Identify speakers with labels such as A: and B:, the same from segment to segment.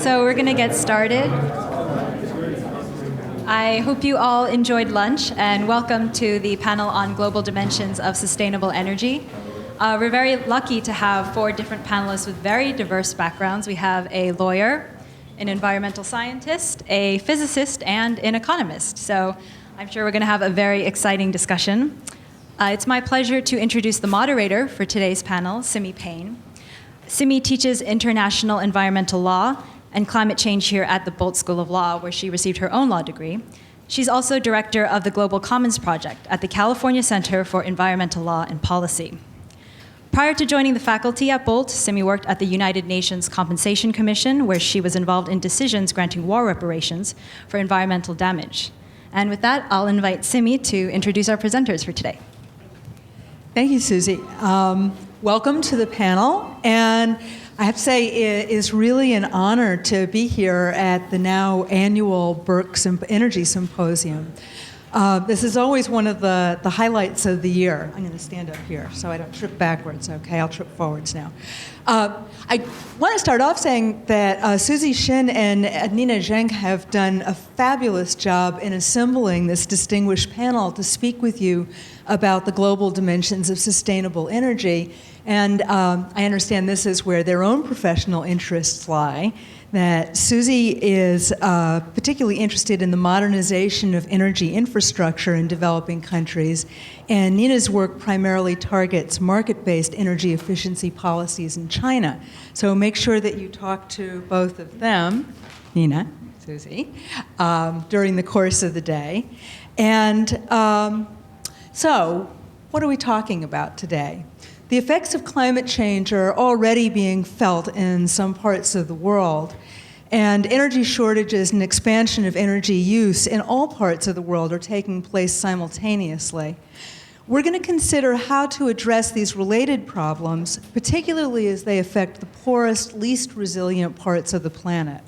A: So we're going to get started. I hope you all enjoyed lunch, and welcome to the panel on global dimensions of sustainable energy. We're very lucky to have 4 different panelists with very diverse backgrounds. We have a lawyer, an environmental scientist, a physicist, and an economist. So I'm sure we're going to have a very exciting discussion. It's my pleasure to introduce the moderator for today's panel, Simi Payne. Simi teaches international environmental law and climate change here at the Bolt School of Law, where she received her own law degree. She's also director of the Global Commons Project at the California Center for Environmental Law and Policy. Prior to joining the faculty at Bolt, Simi worked at the United Nations Compensation Commission, where she was involved in decisions granting war reparations for environmental damage. And with that, I'll invite Simi to introduce our presenters for today.
B: Thank you, Susie. Welcome to the panel. And I have to say, it is really an honor to be here at the now annual Berkeley Energy Symposium. This is always one of the highlights of the year. I'm going to stand up here so I don't trip backwards, okay? I'll trip forwards now. I want to start off saying that Susie Shin and Nina Zheng have done a fabulous job in assembling this distinguished panel to speak with you about the global dimensions of sustainable energy. And I understand this is where their own professional interests lie, that Susie is particularly interested in the modernization of energy infrastructure in developing countries, and Nina's work primarily targets market-based energy efficiency policies in China. So make sure that you talk to both of them, Nina, Susie, during the course of the day. And so what are we talking about today? The effects of climate change are already being felt in some parts of the world, and energy shortages and expansion of energy use in all parts of the world are taking place simultaneously. We're going to consider how to address these related problems, particularly as they affect the poorest, least resilient parts of the planet.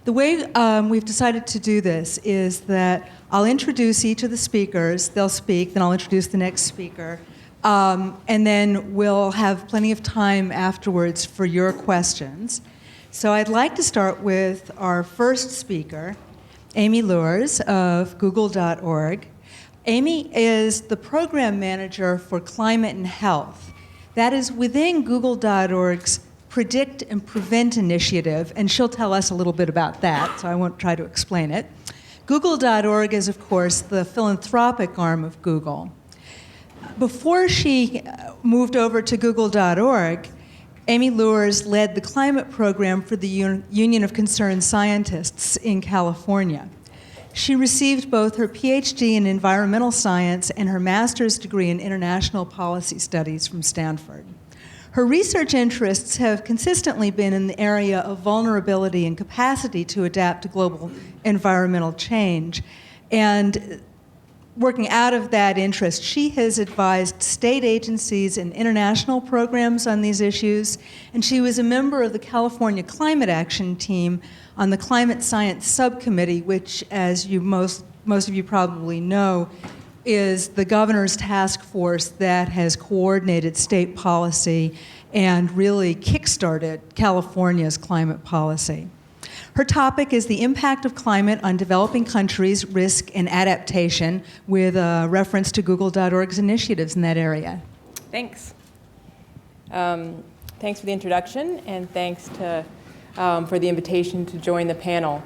B: The way we've decided to do this is that I'll introduce each of the speakers, they'll speak, then I'll introduce the next speaker, and then we'll have plenty of time afterwards for your questions. So I'd like to start with our first speaker, Amy Luers of Google.org. Amy is the program manager for climate and health. That is within Google.org's Predict and Prevent initiative, and she'll tell us a little bit about that, so I won't try to explain it. Google.org is, of course, the philanthropic arm of Google. Before she moved over to Google.org, Amy Luers led the climate program for the Union of Concerned Scientists in California. She received both her PhD in environmental science and her master's degree in international policy studies from Stanford. Her research interests have consistently been in the area of vulnerability and capacity to adapt to global environmental change. And working out of that interest, she has advised state agencies and international programs on these issues, and she was a member of the California Climate Action Team on the Climate Science Subcommittee, which, as you most of you probably know, is the governor's task force that has coordinated state policy and really kickstarted California's climate policy. Her topic is the impact of climate on developing countries, risk, and adaptation, with a reference to Google.org's initiatives in that area.
C: Thanks. Thanks for the introduction, and thanks for the invitation to join the panel.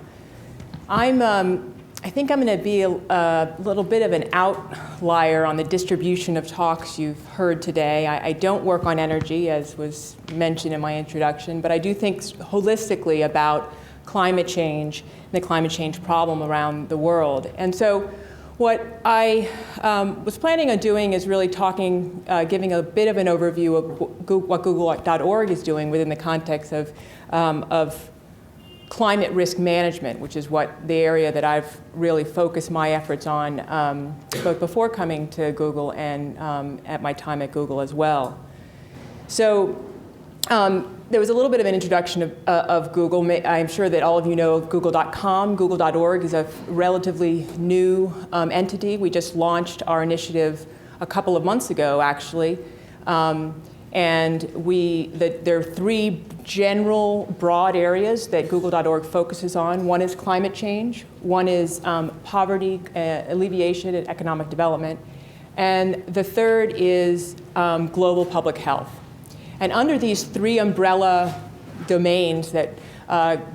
C: I think I'm going to be a little bit of an outlier on the distribution of talks you've heard today. I don't work on energy, as was mentioned in my introduction, but I do think holistically about climate change and the climate change problem around the world. And so what I was planning on doing is really giving a bit of an overview of what Google.org is doing within the context of climate risk management, which is what the area that I've really focused my efforts on both before coming to Google and at my time at Google as well. So there was a little bit of an introduction of Google. I'm sure that all of you know of Google.com. Google.org is a relatively new entity. We just launched our initiative a couple of months ago, actually. And there are 3 general, broad areas that Google.org focuses on. One is climate change, one is poverty alleviation and economic development, and the third is global public health. And under these three umbrella domains that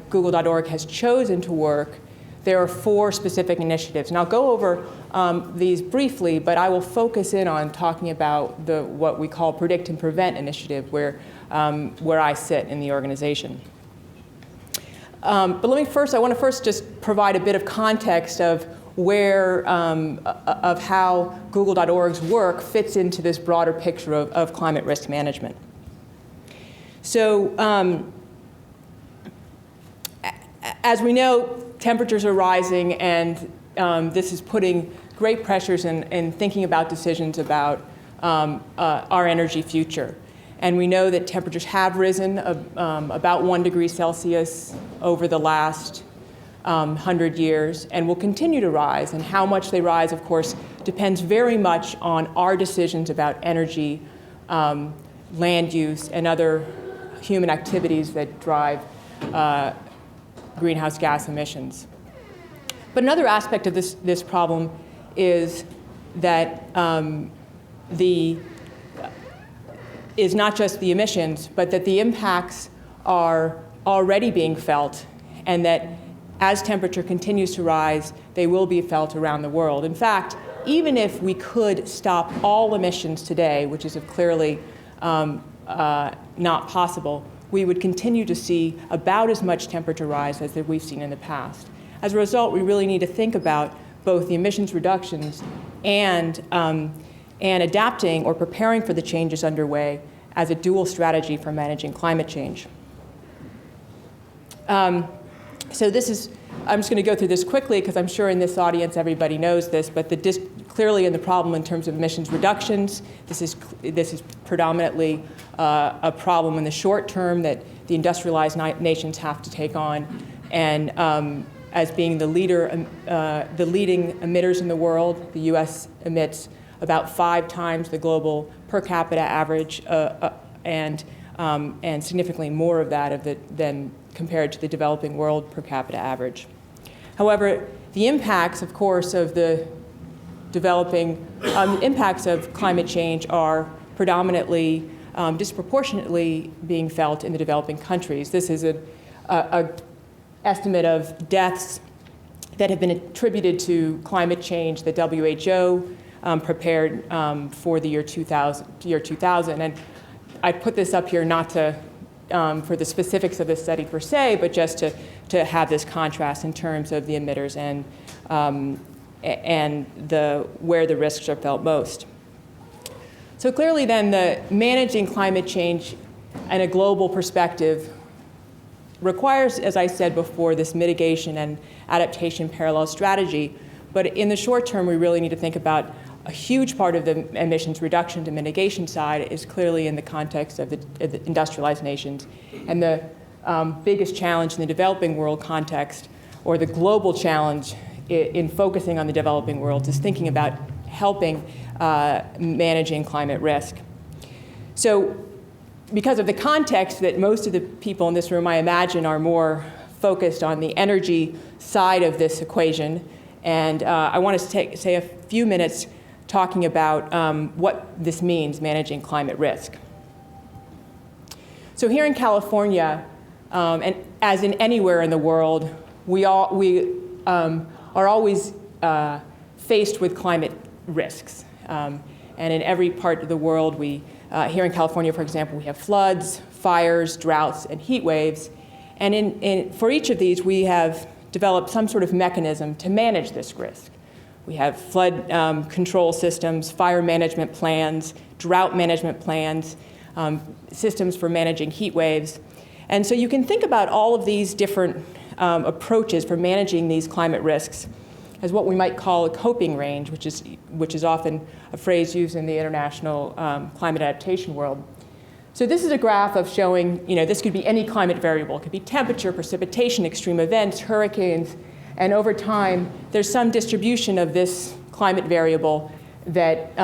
C: Google.org has chosen to work, there are 4 specific initiatives. And I'll go over these briefly, but I will focus in on talking about what we call Predict and Prevent initiative, where I sit in the organization. But I want to first just provide a bit of context of of how Google.org's work fits into this broader picture of climate risk management. So, as we know, temperatures are rising, and this is putting great pressures in thinking about decisions about our energy future. And we know that temperatures have risen about 1 degree Celsius over the last 100 years, and will continue to rise. And how much they rise, of course, depends very much on our decisions about energy, land use, and other human activities that drive greenhouse gas emissions. But another aspect of this problem is that is not just the emissions, but that the impacts are already being felt, and that as temperature continues to rise, they will be felt around the world. In fact, even if we could stop all emissions today, which is clearly not possible, we would continue to see about as much temperature rise as that we've seen in the past. As a result, we really need to think about both the emissions reductions and adapting or preparing for the changes underway as a dual strategy for managing climate change. So I'm just going to go through this quickly because I'm sure in this audience everybody knows this, but clearly in the problem in terms of emissions reductions, this is predominantly a problem in the short term that the industrialized nations have to take on, and as being the leading emitters in the world, the U.S. emits about 5 times the global per capita average, and significantly more of that than compared to the developing world per capita average. However, the impacts, of course, of the impacts of climate change are predominantly, disproportionately being felt in the developing countries. This is an estimate of deaths that have been attributed to climate change that WHO prepared for the year 2000. And I put this up here not to for the specifics of this study per se, but just to have this contrast in terms of the emitters and where the risks are felt most. So clearly then, managing climate change in a global perspective requires, as I said before, this mitigation and adaptation parallel strategy. But in the short term, we really need to think about a huge part of the emissions reduction to mitigation side is clearly in the context of the industrialized nations. And the biggest challenge in the developing world context, or the global challenge in focusing on the developing world, is thinking about helping managing climate risk. So because of the context that most of the people in this room, I imagine, are more focused on the energy side of this equation, and I want to say a few minutes talking about what this means, managing climate risk. So here in California, and as in anywhere in the world, we are always faced with climate risks. And in every part of the world, here in California, for example, we have floods, fires, droughts, and heat waves. And for each of these, we have developed some sort of mechanism to manage this risk. We have flood control systems, fire management plans, drought management plans, systems for managing heat waves. And so you can think about all of these different approaches for managing these climate risks as what we might call a coping range, which is often a phrase used in the international climate adaptation world. So this is a graph of showing, this could be any climate variable. It could be temperature, precipitation, extreme events, hurricanes. And over time, there's some distribution of this climate variable that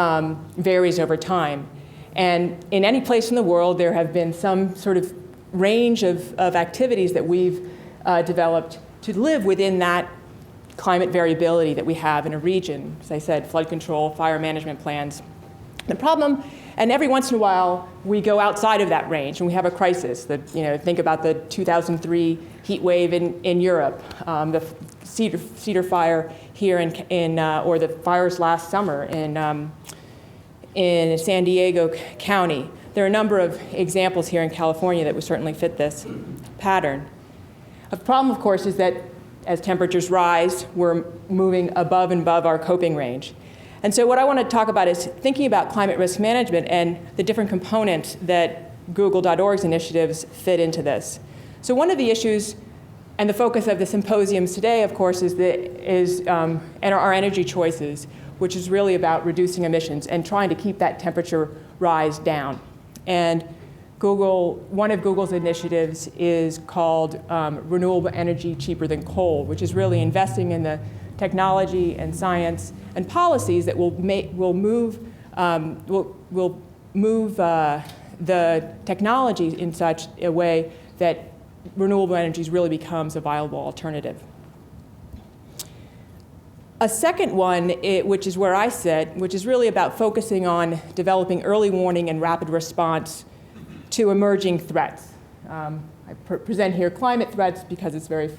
C: varies over time. And in any place in the world, there have been some sort of range of activities that we've developed to live within that climate variability that we have in a region. As I said, flood control, fire management plans. The problem, and every once in a while, we go outside of that range and we have a crisis. Think about the 2003 heat wave in Europe, the Cedar Fire here or the fires last summer in San Diego County. There are a number of examples here in California that would certainly fit this pattern. The problem, of course, is that as temperatures rise, we're moving above and above our coping range. And so what I want to talk about is thinking about climate risk management and the different components that Google.org's initiatives fit into this. So one of the issues and the focus of the symposiums today, of course, is our energy choices, which is really about reducing emissions and trying to keep that temperature rise down. And one of Google's initiatives is called Renewable Energy Cheaper Than Coal, which is really investing in the technology and science and policies that will move the technology in such a way that renewable energies really becomes a viable alternative. A second one, which is where I sit, which is really about focusing on developing early warning and rapid response to emerging threats. I present here climate threats because it's very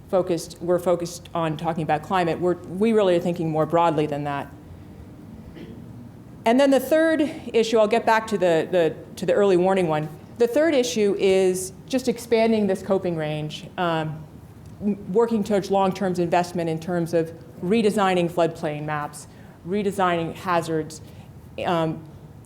C: focused. We're focused on talking about climate. We really are thinking more broadly than that. And then the third issue, I'll get back to the early warning one. The third issue is just expanding this coping range, working towards long-term investment in terms of redesigning floodplain maps, redesigning hazards,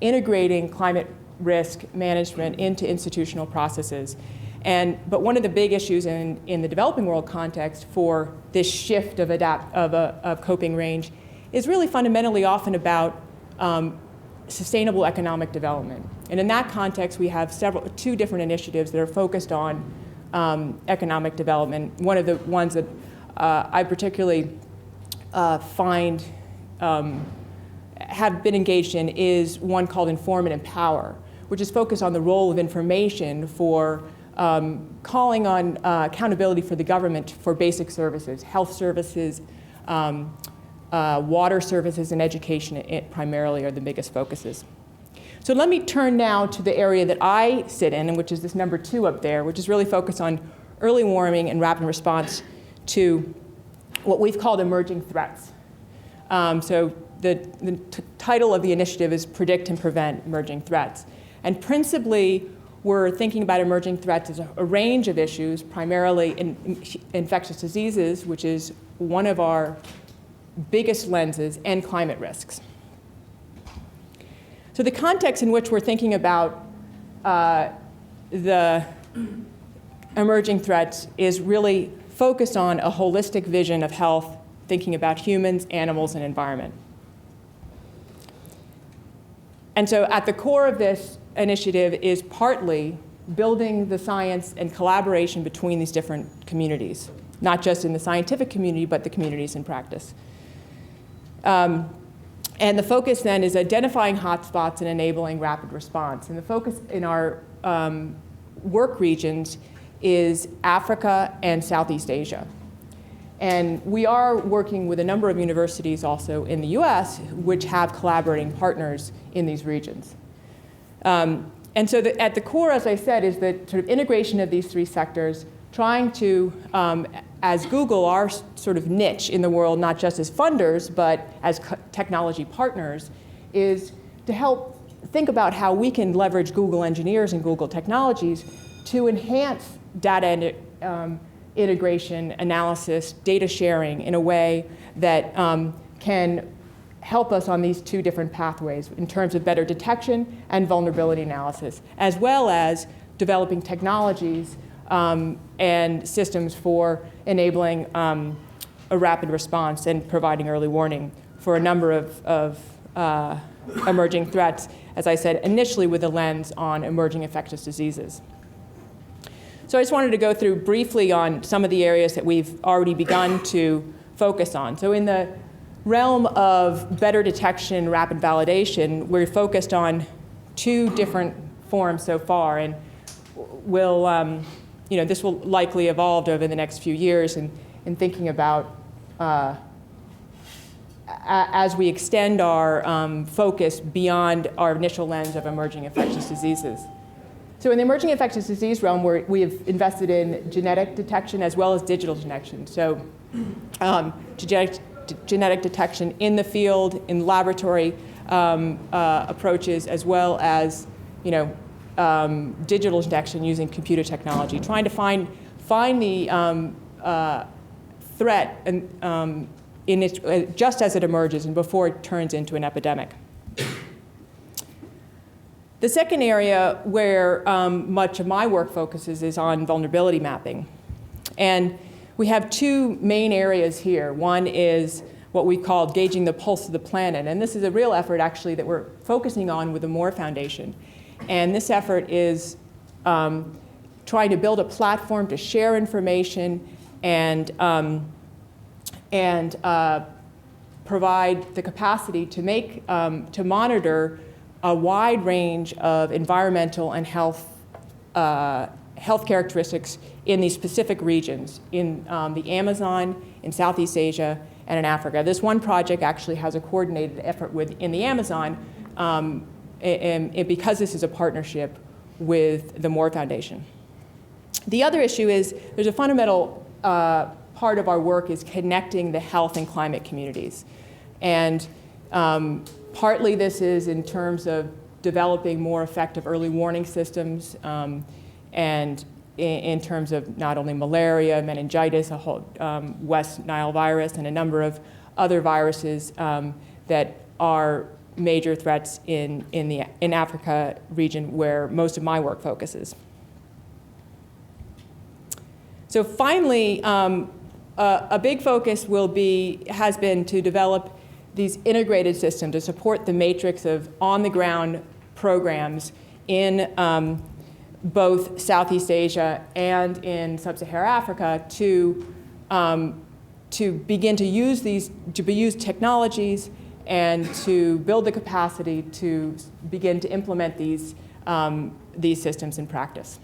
C: integrating climate risk management into institutional processes. But one of the big issues in the developing world context for this shift of coping range is really fundamentally often about sustainable economic development. And in that context, we have two different initiatives that are focused on economic development. One of the ones that I particularly find have been engaged in is one called Inform and Empower, which is focused on the role of information for calling on accountability for the government for basic services, health services, water services, and education primarily are the biggest focuses. So let me turn now to the area that I sit in, and which is this number 2 up there, which is really focused on early warning and rapid response to what we've called emerging threats. So the title of the initiative is Predict and Prevent Emerging Threats. And principally, we're thinking about emerging threats as a range of issues, primarily in infectious diseases, which is one of our biggest lenses, and climate risks. So the context in which we're thinking about the emerging threats is really focused on a holistic vision of health, thinking about humans, animals, and environment. And so at the core of this initiative is partly building the science and collaboration between these different communities, not just in the scientific community, but the communities in practice. And the focus then is identifying hotspots and enabling rapid response. And the focus in our work regions is Africa and Southeast Asia. And we are working with a number of universities also in the US, which have collaborating partners in these regions. And so at the core, as I said, is the sort of integration of these 3 sectors, trying to, as Google, our sort of niche in the world, not just as funders, but as technology partners, is to help think about how we can leverage Google engineers and Google technologies to enhance data integration, analysis, data sharing in a way that can help us on these 2 different pathways in terms of better detection and vulnerability analysis, as well as developing technologies and systems for enabling a rapid response and providing early warning for a number of emerging threats, as I said, initially with a lens on emerging infectious diseases. So I just wanted to go through briefly on some of the areas that we've already begun to focus on. So in the realm of better detection, rapid validation, we're focused on 2 different forms so far. And this will likely evolve over the next few years in thinking about as we extend our focus beyond our initial lens of emerging infectious diseases. So in the emerging infectious disease realm, we have invested in genetic detection as well as digital detection. So genetic detection in the field, in laboratory approaches, as well as digital detection using computer technology, trying to find the threat and just as it emerges and before it turns into an epidemic. The second area where much of my work focuses is on vulnerability mapping. And we have two main areas here. One is what we call gauging the pulse of the planet. And this is a real effort, actually, that we're focusing on with the Moore Foundation. And this effort is trying to build a platform to share information and provide the capacity to monitor a wide range of environmental and health characteristics in these specific regions, in the Amazon, in Southeast Asia, and in Africa. This one project actually has a coordinated effort in the Amazon, and because this is a partnership with the Moore Foundation. The other issue is there's a fundamental part of our work is connecting the health and climate communities. And partly this is in terms of developing more effective early warning systems and in terms of not only malaria, meningitis, a whole West Nile virus, and a number of other viruses that are major threats in Africa region where most of my work focuses. So finally, a big focus has been to develop these integrated systems to support the matrix of on-the-ground programs in both Southeast Asia and in Sub-Saharan Africa to begin to use technologies and to build the capacity to begin to implement these systems in practice.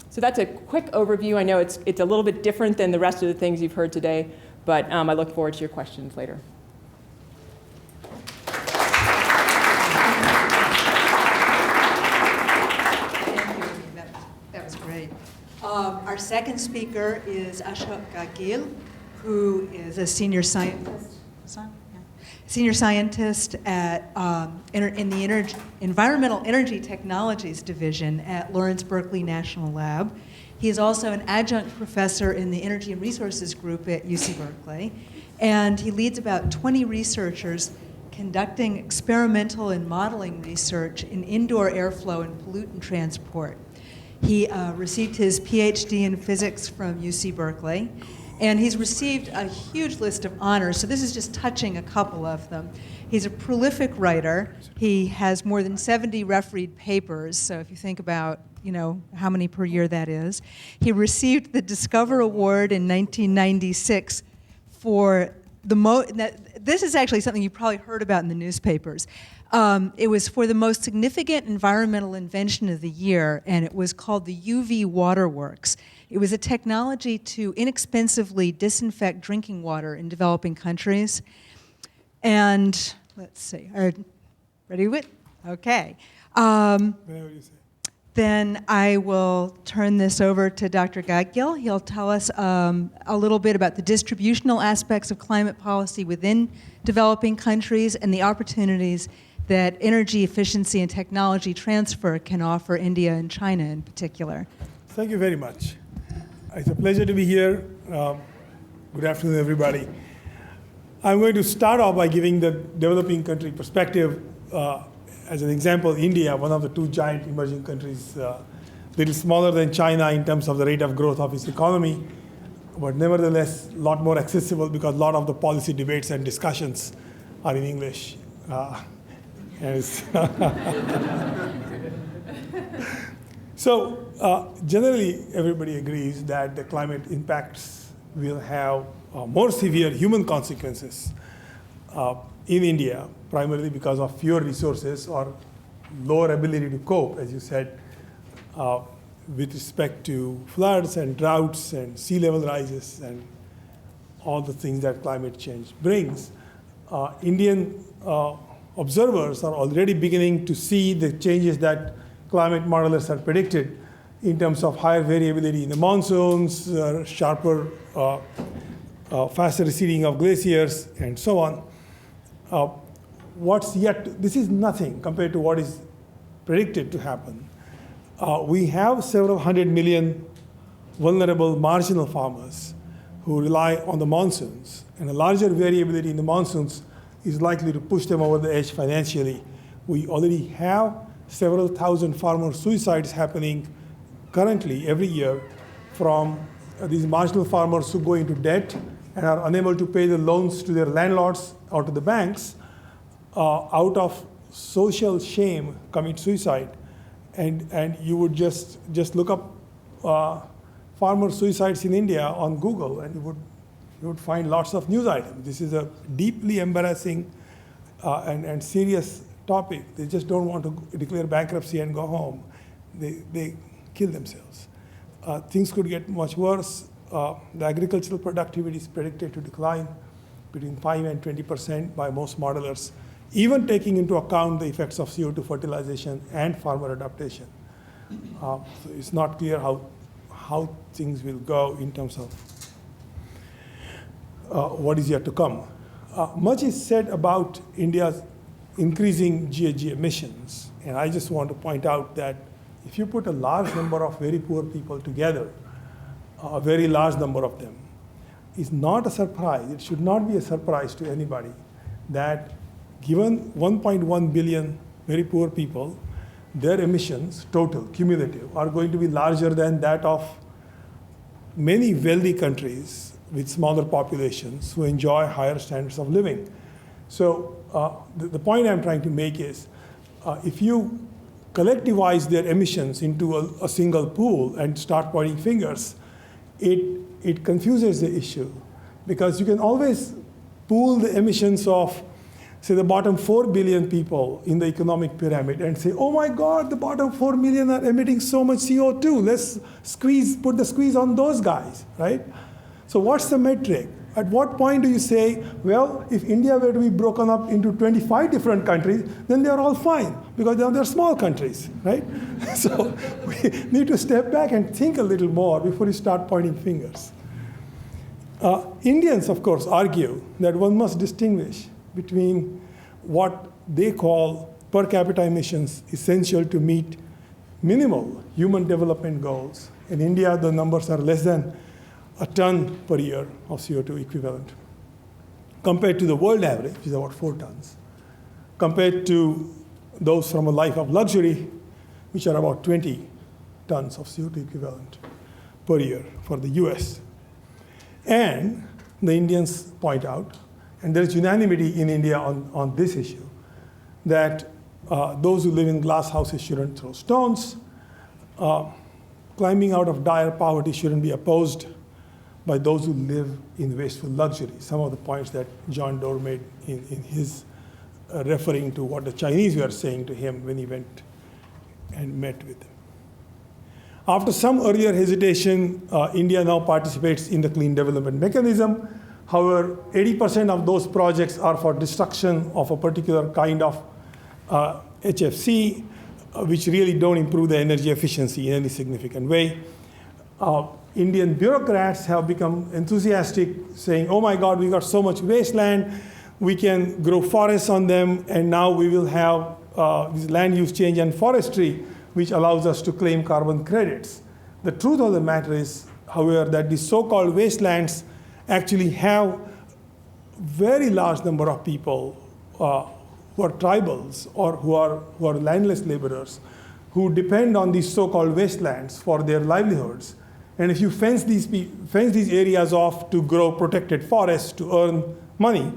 C: So that's a quick overview. I know it's a little bit different than the rest of the things you've heard today, but I look forward to your questions later.
B: Our second speaker is Ashok Garg, who is a senior scientist at in the Environmental Energy Technologies Division at Lawrence Berkeley National Lab. He is also an adjunct professor in the Energy and Resources Group at UC Berkeley, and he leads about 20 researchers conducting experimental and modeling research in indoor airflow and pollutant transport. He received his PhD in physics from UC Berkeley, and he's received a huge list of honors, so this is just touching a couple of them. He's a prolific writer. He has more than 70 refereed papers, so if you think about how many per year that is. He received the Discover Award in 1996 for this is actually something you probably heard about in the newspapers. It was for the most significant environmental invention of the year, and it was called the UV Waterworks. It was a technology to inexpensively disinfect drinking water in developing countries. And let's see, ready with? Okay. Then I will turn this over to Dr. Garg. He'll tell us a little bit about the distributional aspects of climate policy within developing countries and the opportunities that energy efficiency and technology transfer can offer India and China in particular.
D: Thank you very much. It's a pleasure to be here. Good afternoon, everybody. I'm going to start off by giving the developing country perspective. As an example, India, one of the two giant emerging countries, little smaller than China in terms of the rate of growth of its economy, but nevertheless a lot more accessible because a lot of the policy debates and discussions are in English. So generally, everybody agrees that the climate impacts will have more severe human consequences in India, primarily because of fewer resources or lower ability to cope, as you said, with respect to floods and droughts and sea level rises and all the things that climate change brings. Indian observers are already beginning to see the changes that climate modelers have predicted in terms of higher variability in the monsoons, sharper, faster receding of glaciers, and so on. This is nothing compared to what is predicted to happen. We have several 100 million vulnerable marginal farmers who rely on the monsoons, and a larger variability in the monsoons is likely to push them over the edge financially. We already have several thousand farmer suicides happening currently every year from these marginal farmers who go into debt and are unable to pay the loans to their landlords or to the banks, out of social shame commit suicide. And you would just look up farmer suicides in India on Google, and you would find lots of news items. This is a deeply embarrassing and serious topic. They just don't want to declare bankruptcy and go home. They kill themselves. Things could get much worse. The agricultural productivity is predicted to decline between 5 and 20% by most modelers, even taking into account the effects of CO2 fertilization and farmer adaptation. So it's not clear how things will go in terms of what is yet to come. Much is said about India's increasing GHG emissions, and I just want to point out that if you put a large number of very poor people together, a very large number of them, it's not a surprise, it should not be a surprise to anybody that given 1.1 billion very poor people, their emissions, total, cumulative, are going to be larger than that of many wealthy countries with smaller populations who enjoy higher standards of living. So the point I'm trying to make is, if you collectivize their emissions into a single pool and start pointing fingers, it confuses the issue, because you can always pool the emissions of, say, the bottom 4 billion people in the economic pyramid and say, oh my God, the bottom 4 million are emitting so much CO2. Let's put the squeeze on those guys, right? So what's the metric? At what point do you say, well, if India were to be broken up into 25 different countries, then they're all fine, because they're small countries, right? So we need to step back and think a little more before you start pointing fingers. Indians, of course, argue that one must distinguish between what they call per capita emissions essential to meet minimal human development goals. In India, the numbers are less than a ton per year of CO2 equivalent, compared to the world average, which is about 4 tons, compared to those from a life of luxury, which are about 20 tons of CO2 equivalent per year for the US. And the Indians point out, and there's unanimity in India on this issue, that those who live in glass houses shouldn't throw stones. Climbing out of dire poverty shouldn't be opposed by those who live in wasteful luxury. Some of the points that John Doerr made in his referring to what the Chinese were saying to him when he went and met with them. After some earlier hesitation, India now participates in the Clean Development Mechanism. However, 80% of those projects are for destruction of a particular kind of HFC, which really don't improve the energy efficiency in any significant way. Indian bureaucrats have become enthusiastic, saying, oh my God, we got so much wasteland, we can grow forests on them, and now we will have this land use change and forestry, which allows us to claim carbon credits. The truth of the matter is, however, that these so-called wastelands actually have very large number of people who are tribals or who are landless laborers who depend on these so-called wastelands for their livelihoods. And if you fence these areas off to grow protected forests to earn money,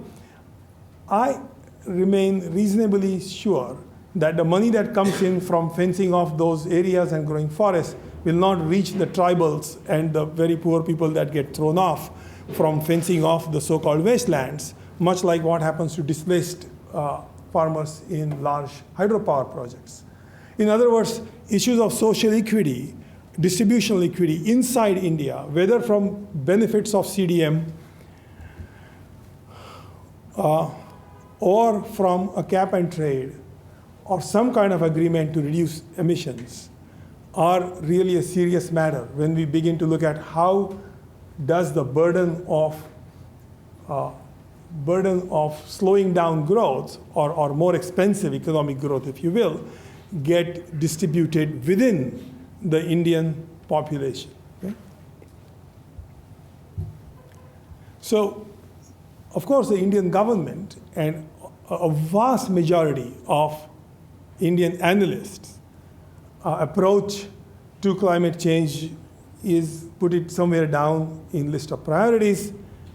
D: I remain reasonably sure that the money that comes in from fencing off those areas and growing forests will not reach the tribals and the very poor people that get thrown off from fencing off the so-called wastelands, much like what happens to displaced farmers in large hydropower projects. In other words, issues of social equity distributional equity inside India, whether from benefits of CDM or from a cap and trade or some kind of agreement to reduce emissions, are really a serious matter when we begin to look at how does the burden of slowing down growth or more expensive economic growth, if you will, get distributed within the Indian population. Okay? So, of course, the Indian government and a vast majority of Indian analysts approach to climate change is put it somewhere down in list of priorities.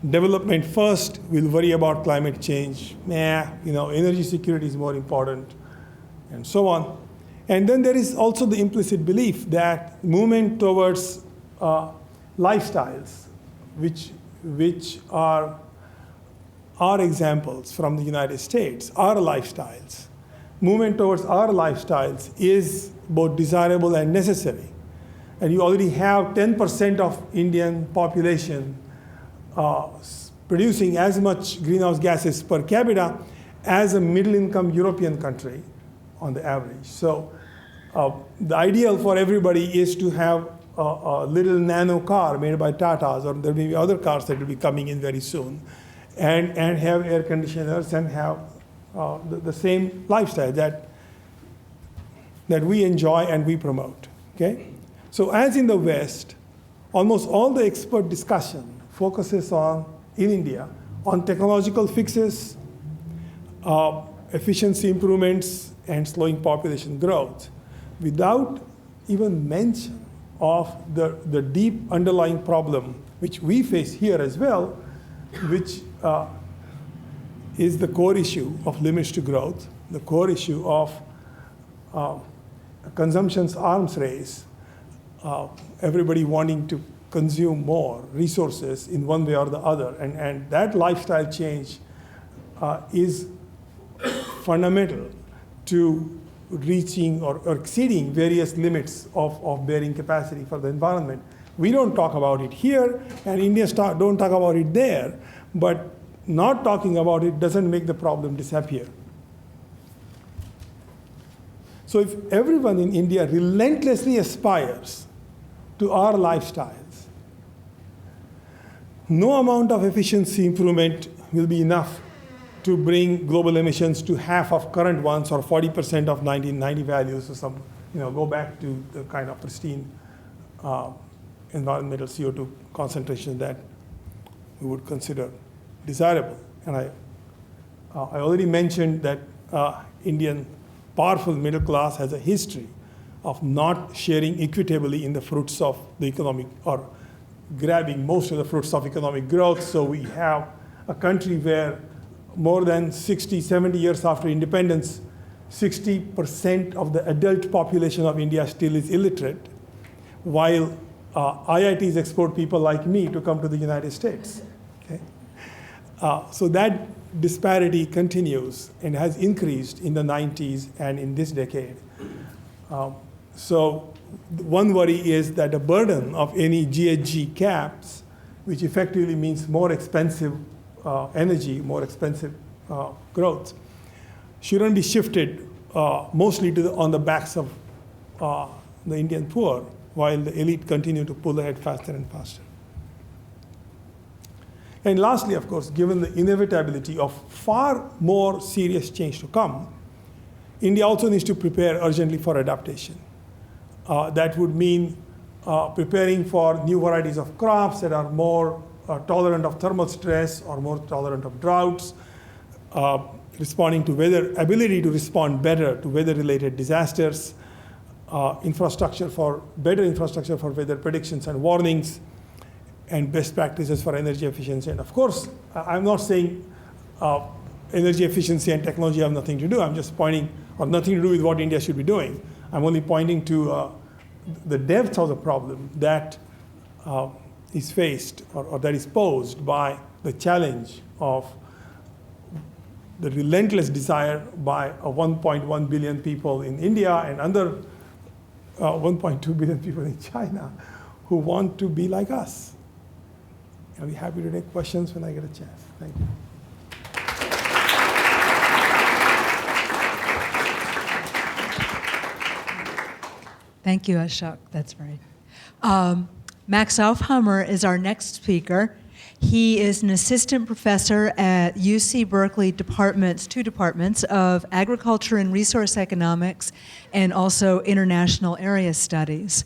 D: Development first, we'll worry about climate change. Energy security is more important, and so on. And then there is also the implicit belief that movement towards lifestyles, which are our examples from the United States, our lifestyles. Movement towards our lifestyles is both desirable and necessary. And you already have 10% of Indian population producing as much greenhouse gases per capita as a middle-income European country on the average. So the ideal for everybody is to have a little nano car made by Tatas, or there may be other cars that will be coming in very soon, and have air conditioners and have the same lifestyle that we enjoy and we promote. Okay? So as in the West, almost all the expert discussion focuses on, in India, on technological fixes, efficiency improvements, and slowing population growth, without even mention of the deep underlying problem, which we face here as well, which is the core issue of limits to growth, the core issue of consumption's arms race, everybody wanting to consume more resources in one way or the other. And that lifestyle change is fundamental to reaching or exceeding various limits of bearing capacity for the environment. We don't talk about it here, and Indians don't talk about it there, but not talking about it doesn't make the problem disappear. So if everyone in India relentlessly aspires to our lifestyles, no amount of efficiency improvement will be enough to bring global emissions to half of current ones or 40% of 1990 values, or some, go back to the kind of pristine environmental CO2 concentration that we would consider desirable. And I already mentioned that Indian powerful middle class has a history of not sharing equitably in the fruits of the economic, or grabbing most of the fruits of economic growth. So we have a country where more than 60, 70 years after independence, 60% of the adult population of India still is illiterate, while IITs export people like me to come to the United States. Okay? So that disparity continues and has increased in the 90s and in this decade. So one worry is that the burden of any GHG caps, which effectively means more expensive energy, more expensive growth, shouldn't be shifted mostly on the backs of the Indian poor, while the elite continue to pull ahead faster and faster. And lastly, of course, given the inevitability of far more serious change to come, India also needs to prepare urgently for adaptation. That would mean preparing for new varieties of crops that are more tolerant of thermal stress or more tolerant of droughts, responding to weather, ability to respond better to weather-related disasters, better infrastructure for weather predictions and warnings, and best practices for energy efficiency. And of course, I'm not saying energy efficiency and technology have nothing to do. I'm just pointing, or nothing to do with what India should be doing. I'm only pointing to the depth of the problem that is faced, or that is posed by the challenge of the relentless desire by 1.1 billion people in India and other 1.2 billion people in China who want to be like us. I'll be happy to take questions when I get a chance. Thank you.
B: Thank you, Ashok. That's right. Max Aufhammer is our next speaker. He is an assistant professor at UC Berkeley two departments of agriculture and resource economics and also international area studies.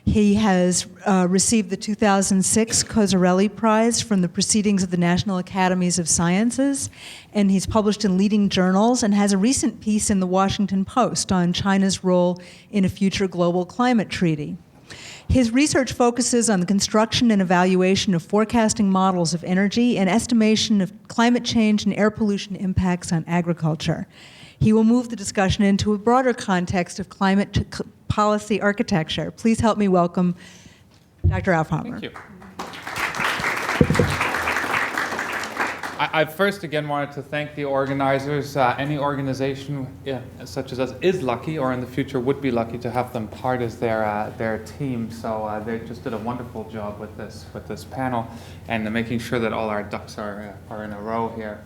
B: He has received the 2006 Cozzarelli Prize from the Proceedings of the National Academies of Sciences, and he's published in leading journals and has a recent piece in the Washington Post on China's role in a future global climate treaty. His research focuses on the construction and evaluation of forecasting models of energy and estimation of climate change and air pollution impacts on agriculture. He will move the discussion into a broader context of climate policy architecture. Please help me welcome Dr. Aufhammer.
E: Thank you. I first again wanted to thank the organizers. Any organization such as us is lucky, or in the future would be lucky, to have them part as their team. So they just did a wonderful job with this panel and making sure that all our ducks are in a row here.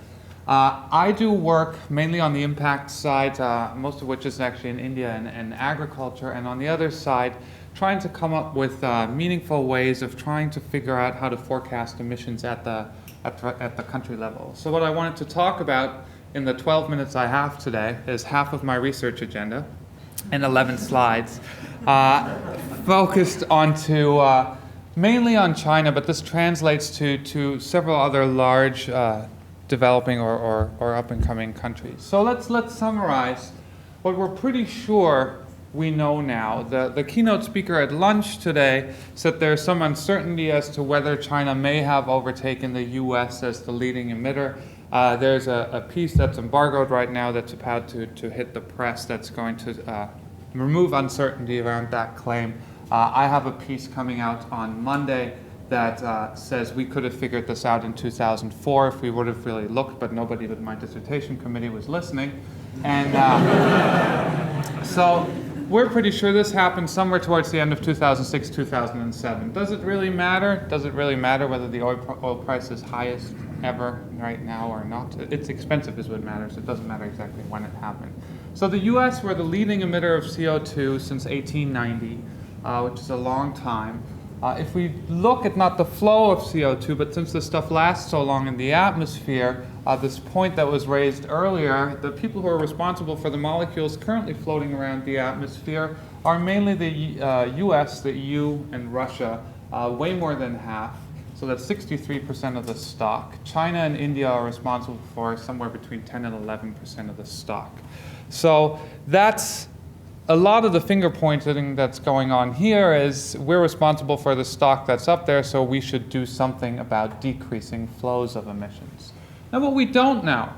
E: I do work mainly on the impact side, most of which is actually in India and agriculture, and on the other side, trying to come up with meaningful ways of trying to figure out how to forecast emissions at the country level. So what I wanted to talk about in the 12 minutes I have today is half of my research agenda and 11 slides, focused onto mainly on China, but this translates to several other large developing or up-and-coming countries. So let's summarize what we're pretty sure we know now. The keynote speaker at lunch today said there's some uncertainty as to whether China may have overtaken the US as the leading emitter. There's a piece that's embargoed right now that's about to hit the press that's going to remove uncertainty around that claim. I have a piece coming out on Monday that says we could have figured this out in 2004 if we would have really looked, but nobody but my dissertation committee was listening. And so we're pretty sure this happened somewhere towards the end of 2006, 2007. Does it really matter? Does it really matter whether the oil price is highest ever right now or not? It's expensive is what matters. It doesn't matter exactly when it happened. So the US were the leading emitter of CO2 since 1890, which is a long time. If we look at not the flow of CO2, but since this stuff lasts so long in the atmosphere, this point that was raised earlier, the people who are responsible for the molecules currently floating around the atmosphere are mainly the US, the EU, and Russia, way more than half. So that's 63% of the stock. China and India are responsible for somewhere between 10 and 11% of the stock. So that's a lot of the finger pointing that's going on here is we're responsible for the stock that's up there, so we should do something about decreasing flows of emissions. Now what we don't know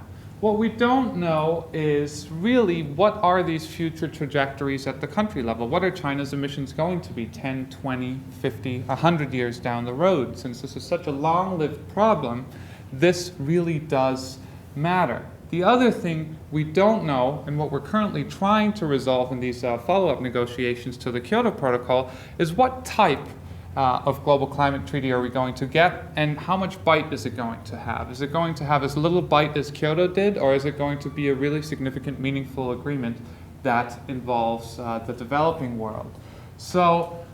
E: is really what are these future trajectories at the country level? What are China's emissions going to be 10, 20, 50, 100 years down the road? Since this is such a long-lived problem, this really does matter. The other thing we don't know, and what we're currently trying to resolve in these follow-up negotiations to the Kyoto Protocol, is what type of global climate treaty are we going to get, and how much bite is it going to have? Is it going to have as little bite as Kyoto did, or is it going to be a really significant, meaningful agreement that involves the developing world? So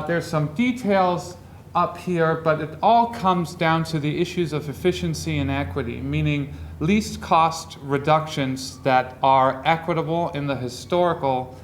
E: there's some details up here, but it all comes down to the issues of efficiency and equity, meaning least cost reductions that are equitable in the historical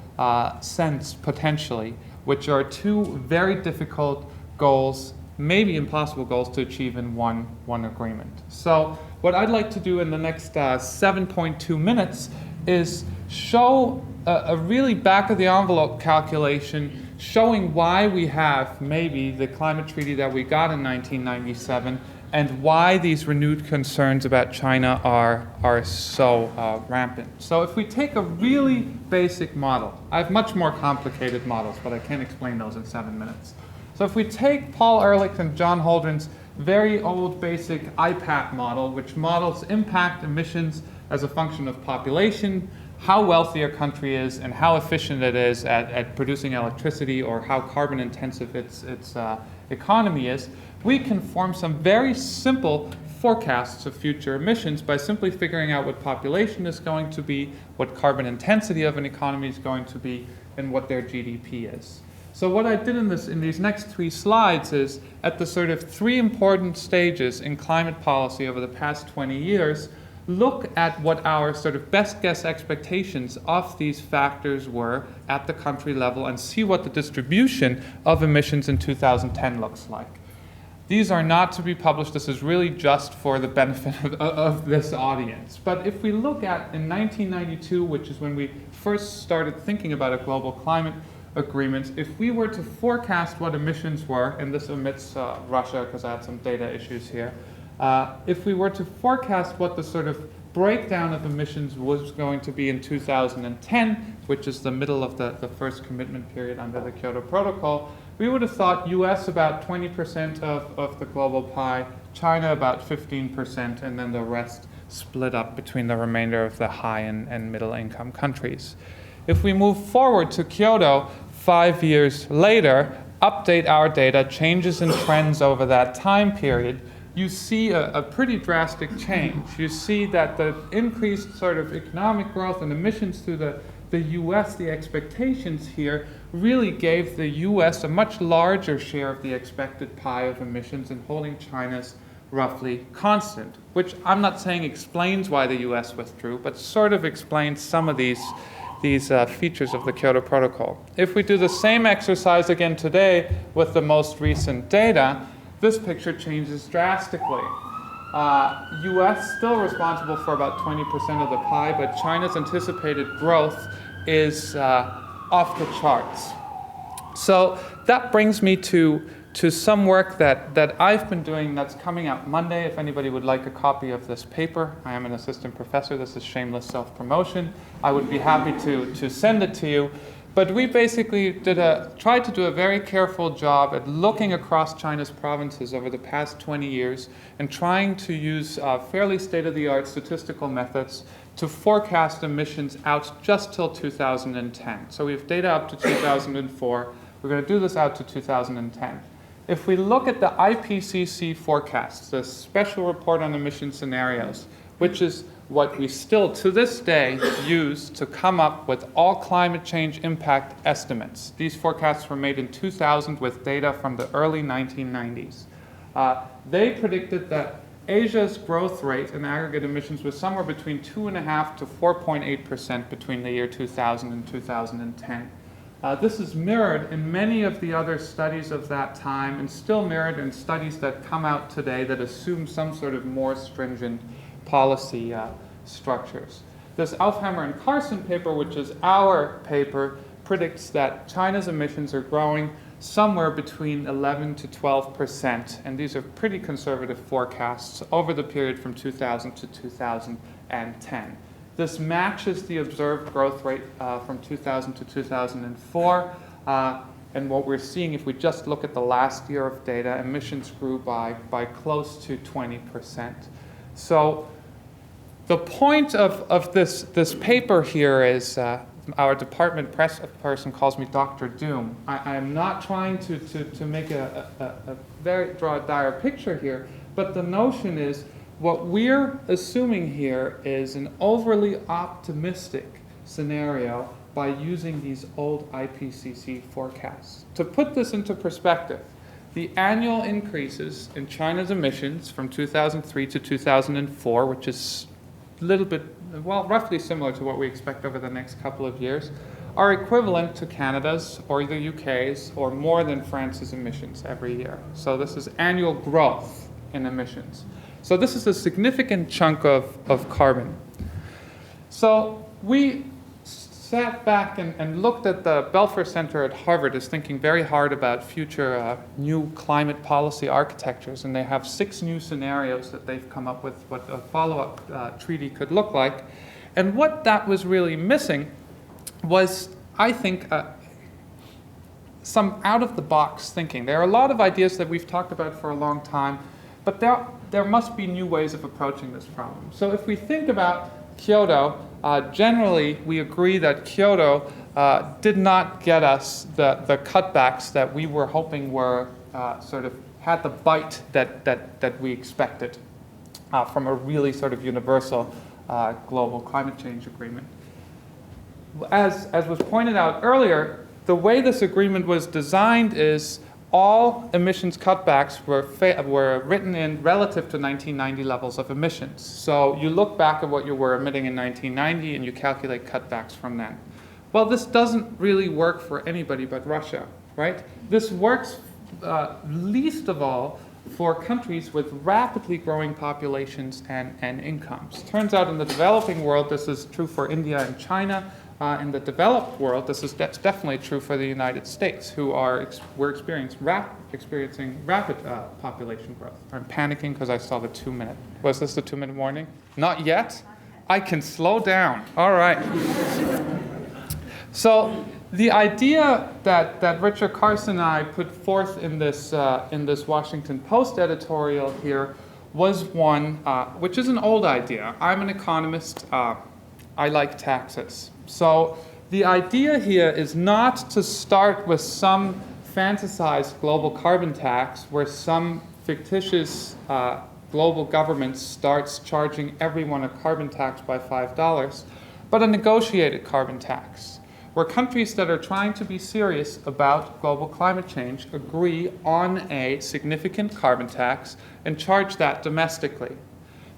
E: sense, potentially, which are two very difficult goals, maybe impossible goals to achieve in one agreement. So what I'd like to do in the next 7.2 minutes is show a really back of the envelope calculation showing why we have maybe the climate treaty that we got in 1997 and why these renewed concerns about China are so rampant. So if we take a really basic model, I have much more complicated models, but I can't explain those in 7 minutes. So if we take Paul Ehrlich and John Holdren's very old basic IPAT model, which models impact emissions as a function of population, how wealthy a country is and how efficient it is at producing electricity, or how carbon intensive its economy is, we can form some very simple forecasts of future emissions by simply figuring out what population is going to be, what carbon intensity of an economy is going to be, and what their GDP is. So what I did in these next 3 slides is, at the sort of 3 important stages in climate policy over the past 20 years, look at what our sort of best guess expectations of these factors were at the country level and see what the distribution of emissions in 2010 looks like. These are not to be published. This is really just for the benefit of this audience. But if we look at in 1992, which is when we first started thinking about a global climate agreement, if we were to forecast what emissions were, and this omits Russia because I had some data issues here, if we were to forecast what the sort of breakdown of emissions was going to be in 2010, which is the middle of the first commitment period under the Kyoto Protocol, we would have thought US about 20% of the global pie, China about 15%, and then the rest split up between the remainder of the high and middle income countries. If we move forward to Kyoto 5 years later, update our data, changes in trends over that time period, you see a pretty drastic change. You see that the increased sort of economic growth and emissions through the US, the expectations here, really gave the US a much larger share of the expected pie of emissions and holding China's roughly constant, which I'm not saying explains why the US withdrew, but sort of explains some of these features of the Kyoto Protocol. If we do the same exercise again today with the most recent data, this picture changes drastically. US still responsible for about 20% of the pie, but China's anticipated growth is off the charts. So that brings me to some work that I've been doing that's coming out Monday. If anybody would like a copy of this paper, I am an assistant professor. This is shameless self-promotion. I would be happy to send it to you. But we basically tried to do a very careful job at looking across China's provinces over the past 20 years and trying to use fairly state-of-the-art statistical methods to forecast emissions out just till 2010. So we have data up to 2004. We're going to do this out to 2010. If we look at the IPCC forecasts, the Special Report on Emission Scenarios, which is what we still to this day use to come up with all climate change impact estimates. These forecasts were made in 2000 with data from the early 1990s. They predicted that Asia's growth rate in aggregate emissions was somewhere between 2.5% to 4.8% between the year 2000 and 2010. This is mirrored in many of the other studies of that time and still mirrored in studies that come out today that assume some sort of more stringent policy structures. This Alphhammer and Carson paper, which is our paper, predicts that China's emissions are growing somewhere between 11 to 12%, and these are pretty conservative forecasts over the period from 2000 to 2010. This matches the observed growth rate from 2000 to 2004, and what we're seeing, if we just look at the last year of data, emissions grew by close to 20%. So the point of this paper here is our department press person calls me Dr. Doom. I am not trying to make a draw a dire picture here, but the notion is what we're assuming here is an overly optimistic scenario by using these old IPCC forecasts. To put this into perspective, the annual increases in China's emissions from 2003 to 2004, which is a little bit, well, roughly similar to what we expect over the next couple of years, are equivalent to Canada's or the UK's or more than France's emissions every year. So this is annual growth in emissions. So this is a significant chunk of carbon. So we sat back and looked at the Belfer Center at Harvard is thinking very hard about future new climate policy architectures, and they have 6 new scenarios that they've come up with what a follow-up treaty could look like. And what that was really missing was, I think, some out-of-the-box thinking. There are a lot of ideas that we've talked about for a long time, but there must be new ways of approaching this problem. So if we think about Kyoto, generally we agree that Kyoto did not get us the cutbacks that we were hoping were sort of had the bite that we expected from a really sort of universal global climate change agreement. As was pointed out earlier, the way this agreement was designed is all emissions cutbacks were written in relative to 1990 levels of emissions. So you look back at what you were emitting in 1990 and you calculate cutbacks from then. Well, this doesn't really work for anybody but Russia, right? This works least of all for countries with rapidly growing populations and incomes. Turns out in the developing world, this is true for India and China. In the developed world, this is definitely true for the United States, who we're experiencing rapid population growth. I'm panicking because I saw the 2-minute. Was this the 2-minute warning? Not yet? I can slow down. All right. So the idea that Richard Carson and I put forth in this Washington Post editorial here was one which is an old idea. I'm an economist. I like taxes. So the idea here is not to start with some fantasized global carbon tax where some fictitious global government starts charging everyone a carbon tax by $5, but a negotiated carbon tax, where countries that are trying to be serious about global climate change agree on a significant carbon tax and charge that domestically.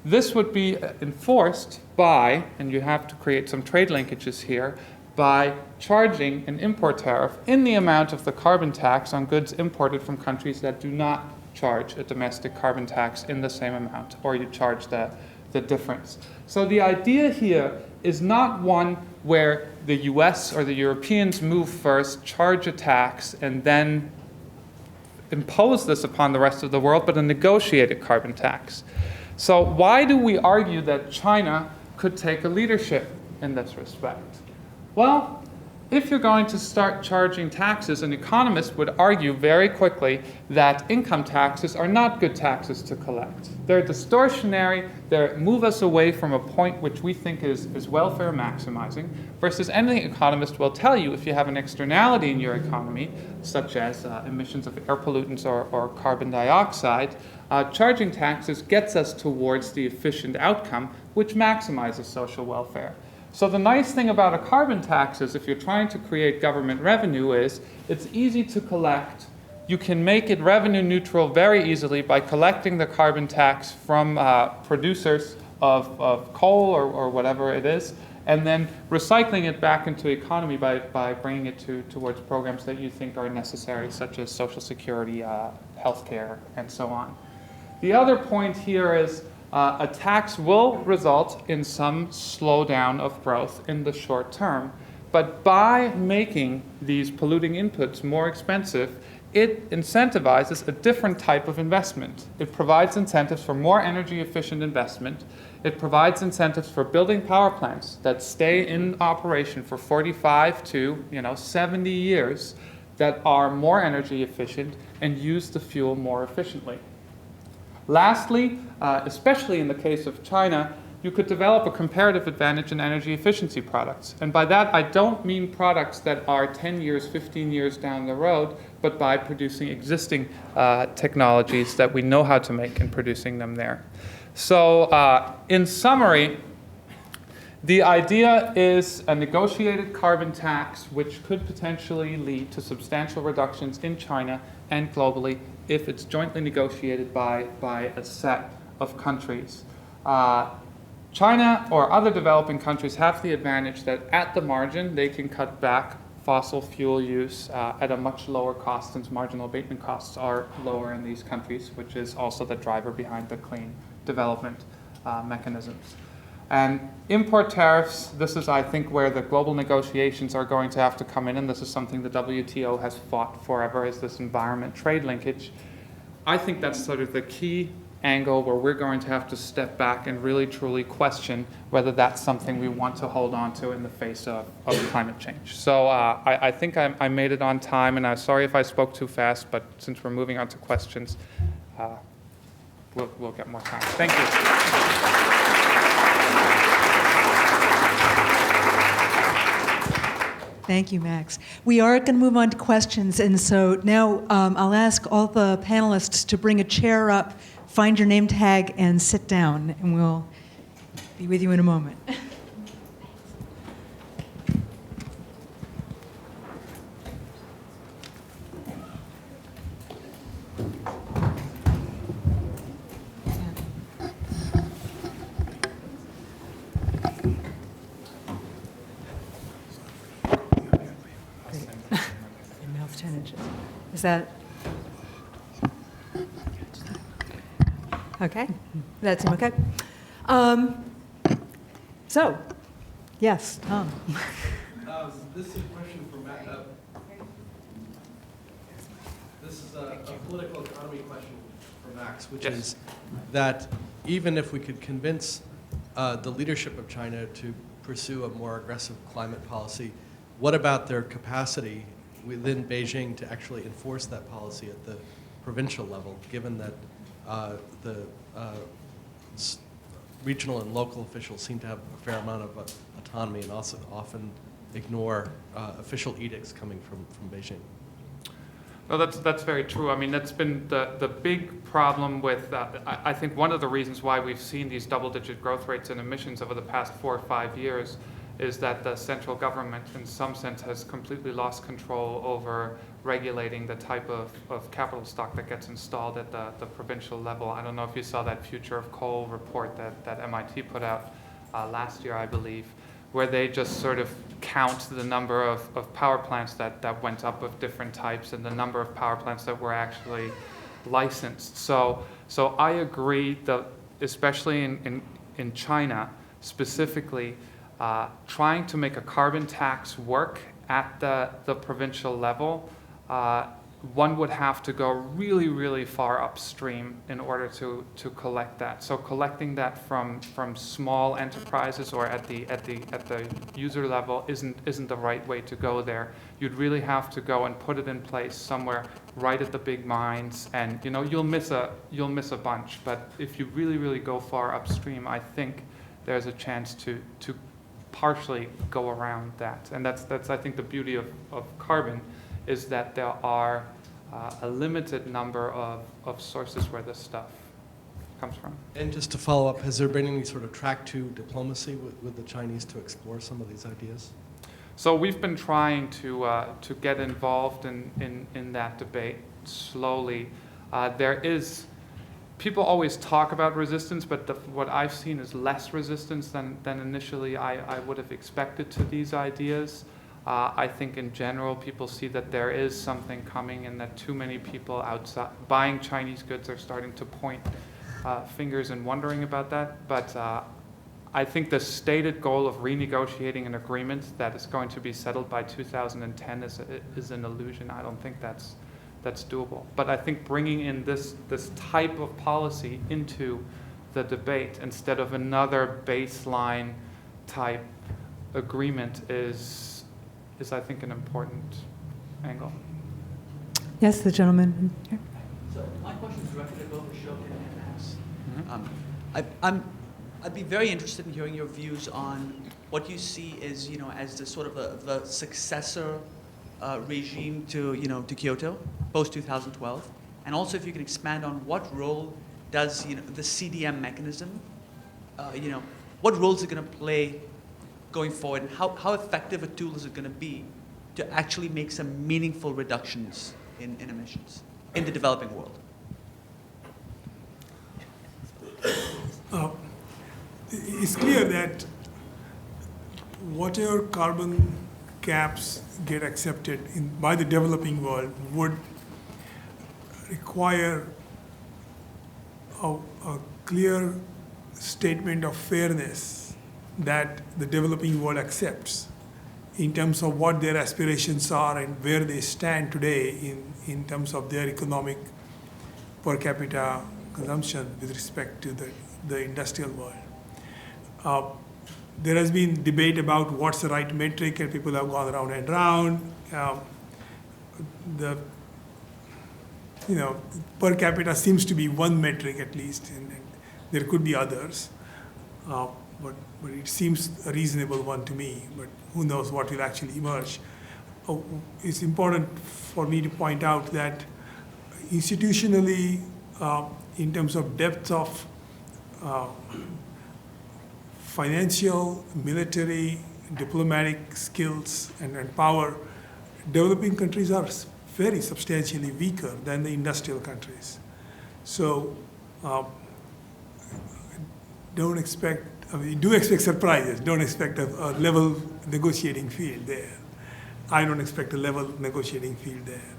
E: This would be enforced by, and you have to create some trade linkages here, by charging an import tariff in the amount of the carbon tax on goods imported from countries that do not charge a domestic carbon tax in the same amount, or you charge the difference. So the idea here is not one where the US or the Europeans move first, charge a tax, and then impose this upon the rest of the world, but a negotiated carbon tax. So why do we argue that China could take a leadership in this respect? Well, if you're going to start charging taxes, an economist would argue very quickly that income taxes are not good taxes to collect. They're distortionary, they move us away from a point which we think is welfare maximizing, versus any economist will tell you if you have an externality in your economy, such as emissions of air pollutants or carbon dioxide, charging taxes gets us towards the efficient outcome, which maximizes social welfare. So the nice thing about a carbon tax is if you're trying to create government revenue is it's easy to collect. You can make it revenue neutral very easily by collecting the carbon tax from producers of coal or whatever it is, and then recycling it back into the economy by bringing it towards programs that you think are necessary, such as Social Security, healthcare, and so on. The other point here is a tax will result in some slowdown of growth in the short term, but by making these polluting inputs more expensive, it incentivizes a different type of investment. It provides incentives for more energy efficient investment. It provides incentives for building power plants that stay in operation for 45 to 70 years that are more energy efficient and use the fuel more efficiently. Lastly, especially in the case of China, you could develop a comparative advantage in energy efficiency products. And by that, I don't mean products that are 10 years, 15 years down the road, but by producing existing technologies that we know how to make and producing them there. So in summary, the idea is a negotiated carbon tax which could potentially lead to substantial reductions in China and globally if it's jointly negotiated by a set of countries. China or other developing countries have the advantage that at the margin they can cut back fossil fuel use at a much lower cost, since marginal abatement costs are lower in these countries, which is also the driver behind the clean development mechanisms. And import tariffs, this is, I think, where the global negotiations are going to have to come in, and this is something the WTO has fought forever, is this environment trade linkage. I think that's sort of the key angle where we're going to have to step back and really truly question whether that's something we want to hold on to in the face of climate change. So I think I made it on time, and I'm sorry if I spoke too fast, but since we're moving on to questions, we'll get more time. Thank you.
B: Thank you, Max. We are going to move on to questions, and so now I'll ask all the panelists to bring a chair up, find your name tag, and sit down, and we'll be with you in a moment. Your mouth 10 inches. Is that okay? Does that seem okay? So, yes, Tom.
F: This is a question for Matt. This is a political economy question for Max, which is that even if we could convince the leadership of China to pursue a more aggressive climate policy, what about their capacity within Beijing to actually enforce that policy at the provincial level, given that the regional and local officials seem to have a fair amount of autonomy and also often ignore official edicts coming from Beijing?
E: No, that's very true. I mean, that's been the big problem with, I think one of the reasons why we've seen these double-digit growth rates in emissions over the past 4 or 5 years is that the central government, in some sense, has completely lost control over regulating the type of capital stock that gets installed at the provincial level. I don't know if you saw that Future of Coal report that MIT put out last year, I believe, where they just sort of count the number of power plants that went up of different types and the number of power plants that were actually licensed. So I agree that, especially in China specifically, trying to make a carbon tax work at the provincial level, one would have to go really, really far upstream in order to collect that. So collecting that from small enterprises or at the user level isn't the right way to go there. You'd really have to go and put it in place somewhere right at the big mines, and you'll miss a bunch. But if you really, really go far upstream, I think there's a chance to partially go around that. And that's I think the beauty of carbon, is that there are a limited number of sources where this stuff comes from.
F: And just to follow up, has there been any sort of track to diplomacy with the Chinese to explore some of these ideas?
E: So we've been trying to get involved in that debate slowly. People always talk about resistance, but what I've seen is less resistance than initially I would have expected to these ideas. I think in general people see that there is something coming and that too many people outside buying Chinese goods are starting to point fingers and wondering about that. But I think the stated goal of renegotiating an agreement that is going to be settled by 2010 is an illusion. I don't think that's doable. But I think bringing in this type of policy into the debate instead of another baseline type agreement is I think an important angle.
B: Yes, the gentleman here.
G: So my question is directed at both Ashok and Max. I'd be very interested in hearing your views on what you see as as the sort of the successor regime to Kyoto post 2012, and also if you can expand on what role does the CDM mechanism, what role is it going to play going forward, and how effective a tool is it going to be to actually make some meaningful reductions in emissions in the developing world?
D: It's clear that whatever carbon caps get accepted by the developing world would require a clear statement of fairness that the developing world accepts in terms of what their aspirations are and where they stand today in terms of their economic per capita consumption with respect to the industrial world. There has been debate about what's the right metric, and people have gone round and round. Per capita seems to be one metric at least, and there could be others. But it seems a reasonable one to me, but who knows what will actually emerge. it's important for me to point out that institutionally, in terms of depth of financial, military, diplomatic skills and power, developing countries are very substantially weaker than the industrial countries. So do expect surprises. Don't expect a level negotiating field there. I don't expect a level negotiating field there.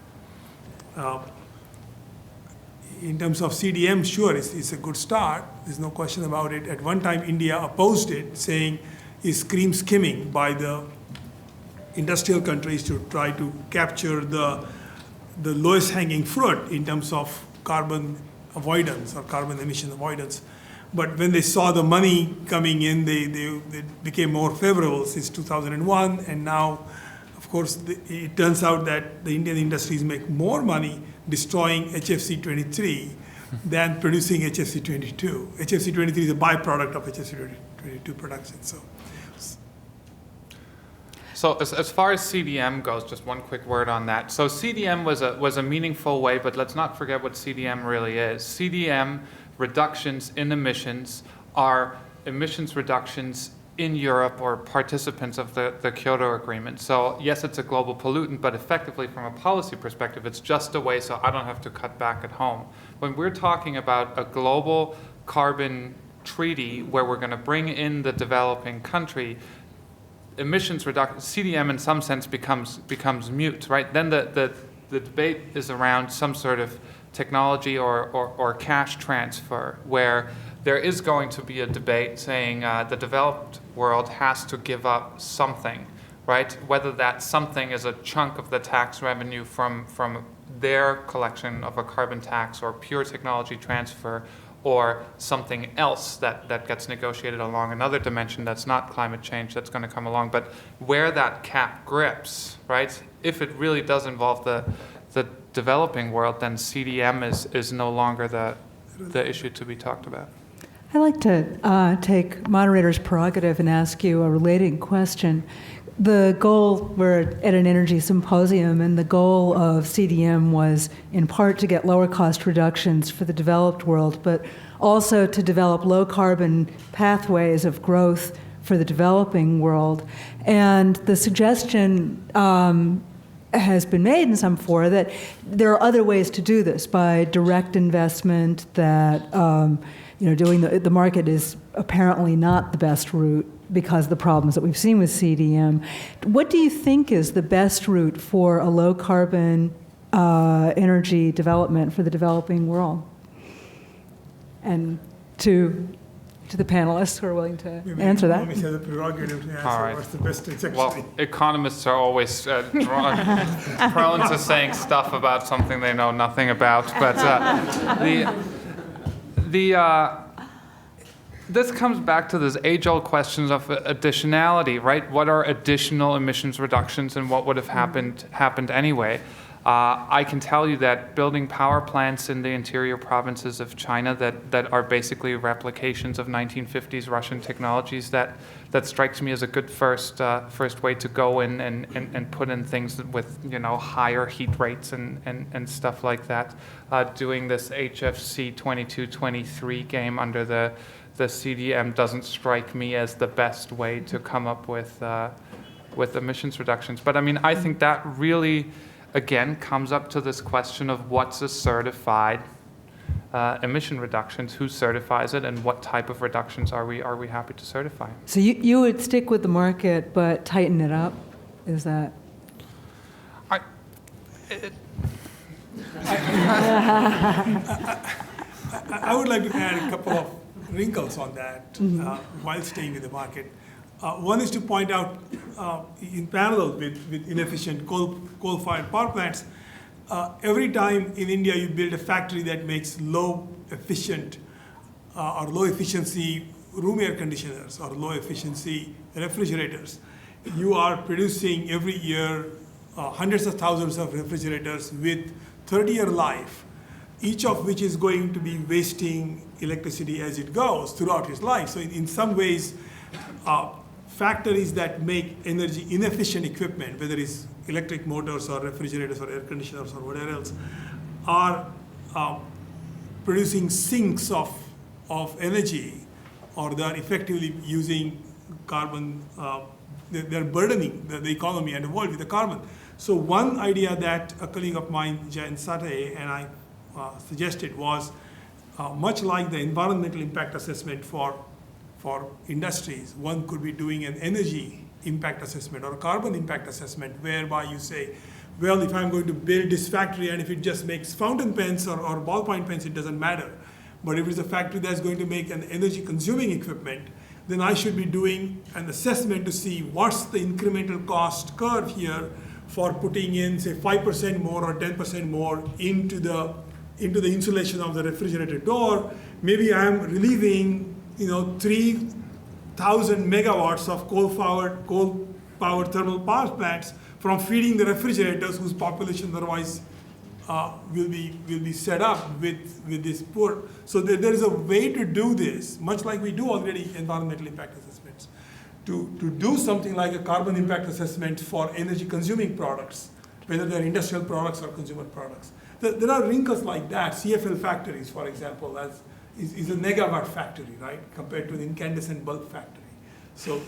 D: In terms of CDM, sure, it's a good start. There's no question about it. At one time, India opposed it, saying it's cream skimming by the industrial countries to try to capture the lowest hanging fruit in terms of carbon avoidance or carbon emission avoidance. But when they saw the money coming in, they became more favorable since 2001. And now, of course, it turns out that the Indian industries make more money destroying HFC 23 than producing HFC 22. HFC 23 is a byproduct of HFC 22 production.
E: So as far as CDM goes, just one quick word on that. So CDM was a meaningful way, but let's not forget what CDM really is. CDM reductions in emissions are emissions reductions in Europe or participants of the Kyoto Agreement. So yes, it's a global pollutant, but effectively from a policy perspective, it's just a way so I don't have to cut back at home. When we're talking about a global carbon treaty where we're going to bring in the developing country, emissions reduction, CDM in some sense becomes mute, right? Then the debate is around some sort of technology or cash transfer, where there is going to be a debate saying the developed world has to give up something, right? Whether that something is a chunk of the tax revenue from their collection of a carbon tax or pure technology transfer, or something else that gets negotiated along another dimension that's not climate change that's going to come along. But where that cap grips, right, if it really does involve the developing world, then CDM is no longer the issue to be talked about.
B: I'd like to take moderator's prerogative and ask you a related question. The goal, we're at an energy symposium, and the goal of CDM was in part to get lower cost reductions for the developed world, but also to develop low carbon pathways of growth for the developing world. And the suggestion has been made in some fora that there are other ways to do this by direct investment, that doing the market is apparently not the best route because of the problems that we've seen with CDM. What do you think is the best route for a low carbon energy development for the developing world? And to the panelists who are willing to answer that.
D: Economists have the prerogative to answer
E: All right.
D: what's the best trajectory.
E: Well, economists are always prone to saying stuff about something they know nothing about. But this comes back to those age-old questions of additionality, right? What are additional emissions reductions, and what would have happened anyway? I can tell you that building power plants in the interior provinces of China that are basically replications of 1950s Russian technologies, that strikes me as a good first way to go in and put in things with higher heat rates and stuff like that. Doing this HFC 22-23 game under the CDM doesn't strike me as the best way to come up with emissions reductions. But I mean, I think that really, again, comes up to this question of what's a certified emission reductions, who certifies it, and what type of reductions are we happy to certify?
B: So you would stick with the market but tighten it up? Is that?
D: I would like to add a couple of wrinkles on that while staying with the market. One is to point out, in parallel with inefficient coal-fired power plants, every time in India you build a factory that makes low efficiency room air conditioners or low efficiency refrigerators, you are producing every year hundreds of thousands of refrigerators with 30-year life, each of which is going to be wasting electricity as it goes throughout its life. So in some ways, factories that make energy inefficient equipment, whether it's electric motors or refrigerators or air conditioners or whatever else, are producing sinks of energy, or they are effectively using carbon, they're burdening the economy and the world with the carbon. So one idea that a colleague of mine, Jan Sate, and I suggested was much like the environmental impact assessment for industries, one could be doing an energy impact assessment or a carbon impact assessment, whereby you say, well, if I'm going to build this factory and if it just makes fountain pens or ballpoint pens, it doesn't matter. But if it's a factory that's going to make an energy consuming equipment, then I should be doing an assessment to see what's the incremental cost curve here for putting in, say, 5% more or 10% more into the insulation of the refrigerator door. Maybe I'm relieving 3,000 megawatts of coal-powered thermal power plants from feeding the refrigerators, whose population otherwise will be set up with this poor. So there is a way to do this, much like we do already environmental impact assessments, to do something like a carbon impact assessment for energy consuming products, whether they're industrial products or consumer products. There are wrinkles like that. CFL factories, for example, is a megawatt factory, right, compared to an incandescent bulb factory. So,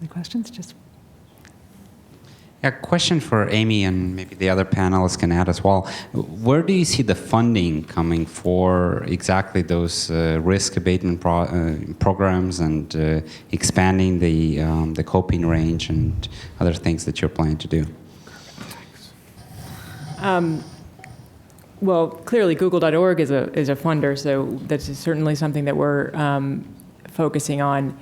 B: Any questions? Just
H: A question for Amy, and maybe the other panelists can add as well. Where do you see the funding coming for exactly those risk abatement programs and expanding the coping range and other things that you're planning to do?
C: Well, clearly Google.org is a funder, so that's certainly something that we're focusing on.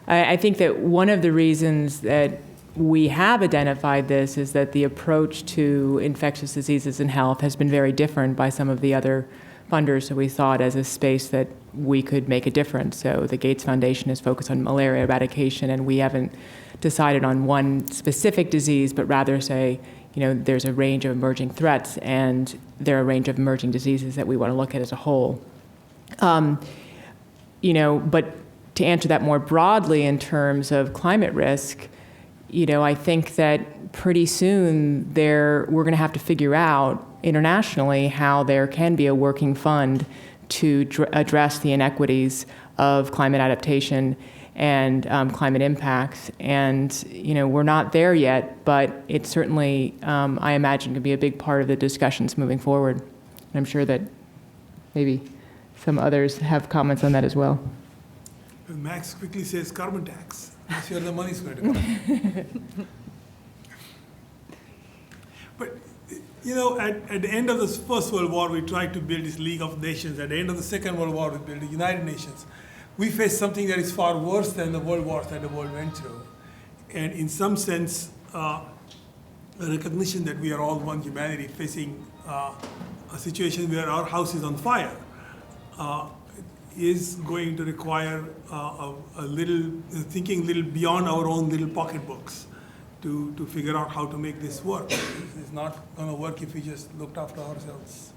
C: I think that one of the reasons that we have identified this is that the approach to infectious diseases and health has been very different by some of the other funders, so we saw it as a space that we could make a difference. So the Gates Foundation is focused on malaria eradication, and we haven't decided on one specific disease, but rather say, there's a range of emerging threats, and there are a range of emerging diseases that we want to look at as a whole. But to answer that more broadly in terms of climate risk, I think that pretty soon we're going to have to figure out internationally how there can be a working fund to address the inequities of climate adaptation and climate impacts. And, we're not there yet, but it certainly, I imagine, could be a big part of the discussions moving forward. And I'm sure that maybe some others have comments on that as well.
D: Max quickly says carbon tax. That's where the money's going to come. But, at the end of the First World War, we tried to build this League of Nations. At the end of the Second World War, we built the United Nations. We face something that is far worse than the world wars that the world went through. And in some sense, a recognition that we are all one humanity facing a situation where our house is on fire is going to require thinking a little beyond our own little pocketbooks to figure out how to make this work. It's not going to work if we just looked after ourselves.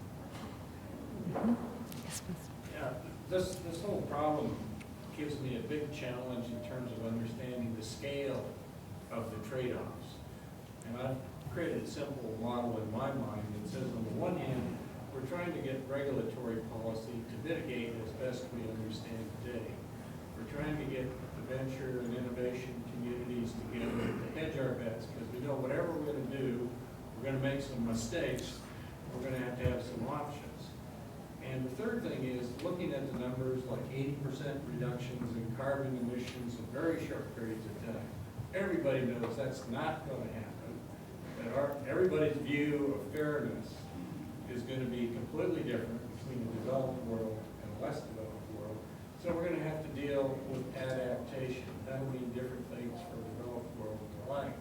I: Yeah, this whole problem gives me a big challenge in terms of understanding the scale of the trade-offs. And I've created a simple model in my mind that says, on the one hand, we're trying to get regulatory policy to mitigate as best we understand today. We're trying to get the venture and innovation communities together to hedge our bets, because we know whatever we're going to do, we're going to make some mistakes, we're going to have some options. And the third thing is looking at the numbers like 80% reductions in carbon emissions in very short periods of time. Everybody knows that's not going to happen. That everybody's view of fairness is going to be completely different between the developed world and the less developed world. So we're going to have to deal with adaptation. That'll mean different things for the developed world and the like.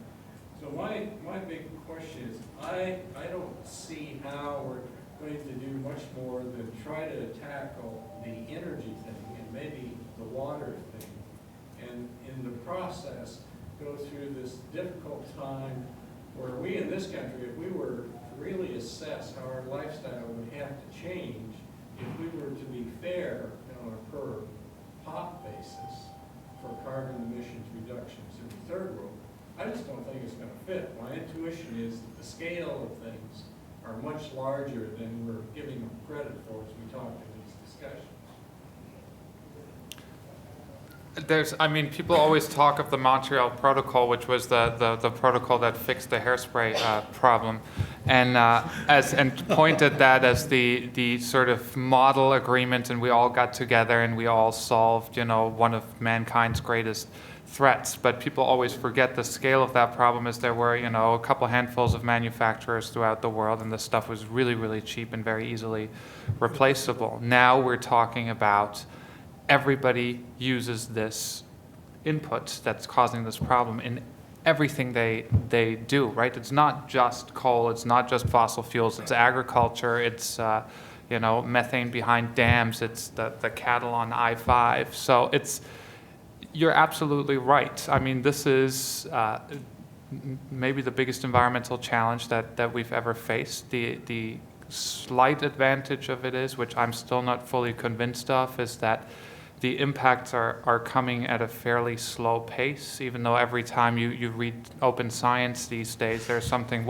I: So my big question is, I don't see how we're going to do much more than try to tackle the energy thing and maybe the water thing, and in the process go through this difficult time where we in this country, if we were to really assess how our lifestyle would have to change if we were to be fair on a per pop basis for carbon emissions reductions in the third world, I just don't think it's going to fit. My intuition is that the scale of things are much larger than we're giving them credit for as we talk in these discussions.
E: People always talk of the Montreal Protocol, which was the protocol that fixed the hairspray problem, and pointed that as the sort of model agreement, and we all got together and we all solved, one of mankind's greatest threats. But people always forget the scale of that problem is there were, a couple handfuls of manufacturers throughout the world, and the stuff was really, really cheap and very easily replaceable. Now we're talking about everybody uses this input that's causing this problem in everything they do, right? It's not just coal, it's not just fossil fuels, it's agriculture, it's methane behind dams, it's the cattle on I-5. So you're absolutely right. This is maybe the biggest environmental challenge that we've ever faced. The slight advantage of it is, which I'm still not fully convinced of, is that the impacts are coming at a fairly slow pace, even though every time you read open science these days, there's something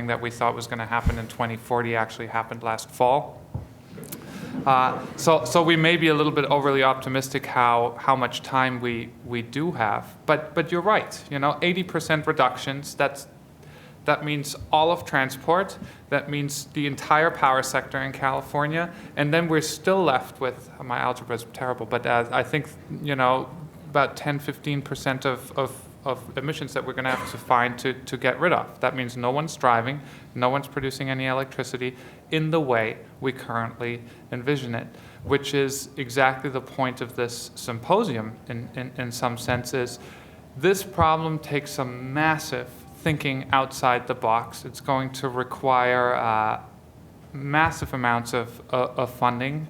E: that we thought was going to happen in 2040 actually happened last fall. So we may be a little bit overly optimistic how much time we do have. But you're right, 80% reductions, that means all of transport, that means the entire power sector in California, and then we're still left with, my algebra is terrible, but I think, about 10-15% of emissions that we're going to have to find to get rid of. That means no one's driving, no one's producing any electricity in the way we currently envision it, which is exactly the point of this symposium in some senses. This problem takes some massive thinking outside the box. It's going to require massive amounts of funding,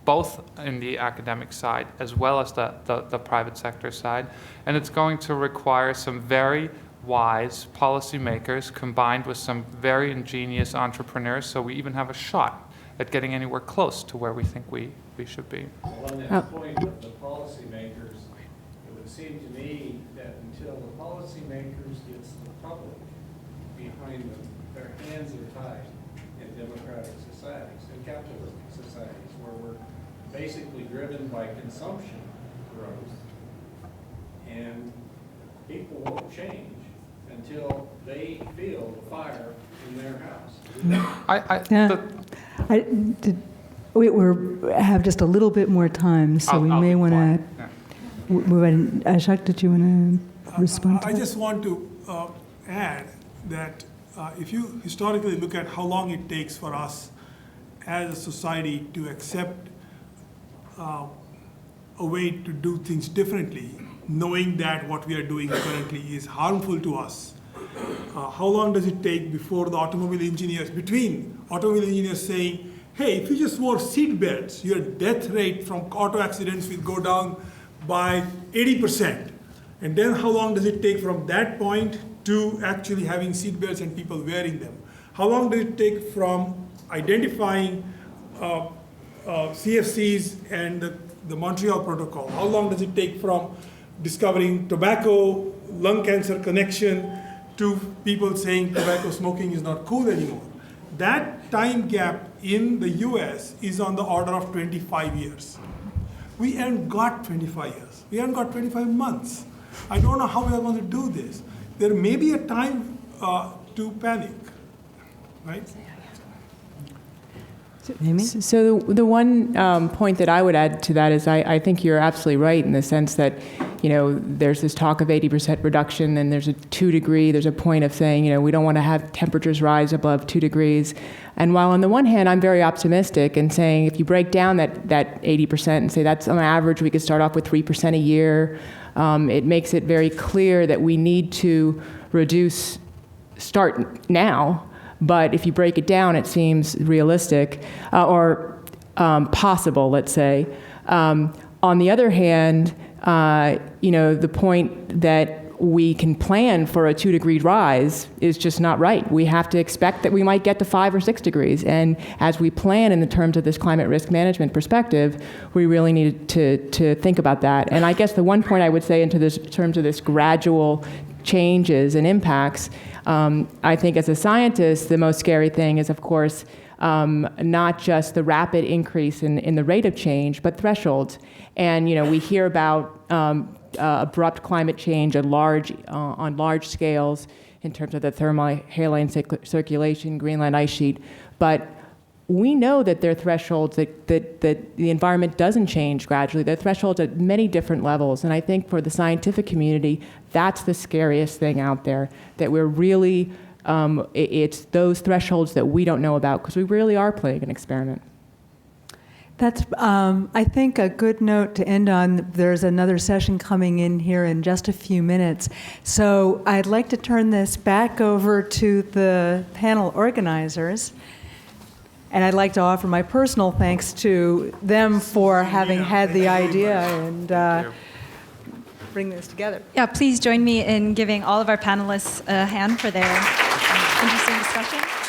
E: both in the academic side as well as the private sector side. And it's going to require some very wise policymakers combined with some very ingenious entrepreneurs, so we even have a shot at getting anywhere close to where we think we should be.
I: Well, on that point of the policymakers, it would seem to me that until the policymakers get the public behind them, their hands are tied in democratic societies, in capitalist societies, where we're basically driven by consumption growth, and people won't change until they feel the fire in their house.
B: We have just a little bit more time, so we may want to move on. Ashok, did you want to respond to
D: I
B: that?
D: just want to add that if you historically look at how long it takes for us as a society to accept a way to do things differently, knowing that what we are doing currently is harmful to us, how long does it take before the between automobile engineers saying, hey, if you just wore seat belts, your death rate from auto accidents will go down by 80%. And then how long does it take from that point to actually having seat belts and people wearing them? How long does it take from identifying CFCs and the Montreal Protocol? How long does it take from discovering tobacco, lung cancer connection, to people saying tobacco smoking is not cool anymore? That time gap in the US is on the order of 25 years. We haven't got 25 years. We haven't got 25 months. I don't know how we are going to do this. There may be a time to panic, right?
C: So the one point that I would add to that is I think you're absolutely right in the sense that, there's this talk of 80% reduction, and there's there's a point of saying, we don't want to have temperatures rise above 2 degrees. And while on the one hand, I'm very optimistic in saying if you break down that 80% and say that's on average, we could start off with 3% a year, it makes it very clear that we need to start now. But if you break it down, it seems realistic or possible, let's say. On the other hand, the point that we can plan for a 2-degree rise is just not right. We have to expect that we might get to 5 or 6 degrees. And as we plan in the terms of this climate risk management perspective, we really need to think about that. And I guess the one point I would say in terms of this gradual changes and impacts, I think as a scientist, the most scary thing is, of course, not just the rapid increase in the rate of change, but thresholds. And we hear about abrupt climate change on large scales in terms of the thermohaline circulation, Greenland ice sheet. But we know that there are thresholds that the environment doesn't change gradually. There are thresholds at many different levels. And I think for the scientific community, that's the scariest thing out there, that we're really, it's those thresholds that we don't know about, because we really are playing an experiment.
B: That's, I think, a good note to end on. There's another session coming in here in just a few minutes. So I'd like to turn this back over to the panel organizers. And I'd like to offer my personal thanks to them for having had the idea and bring this together.
A: Yeah, please join me in giving all of our panelists a hand for their interesting discussion.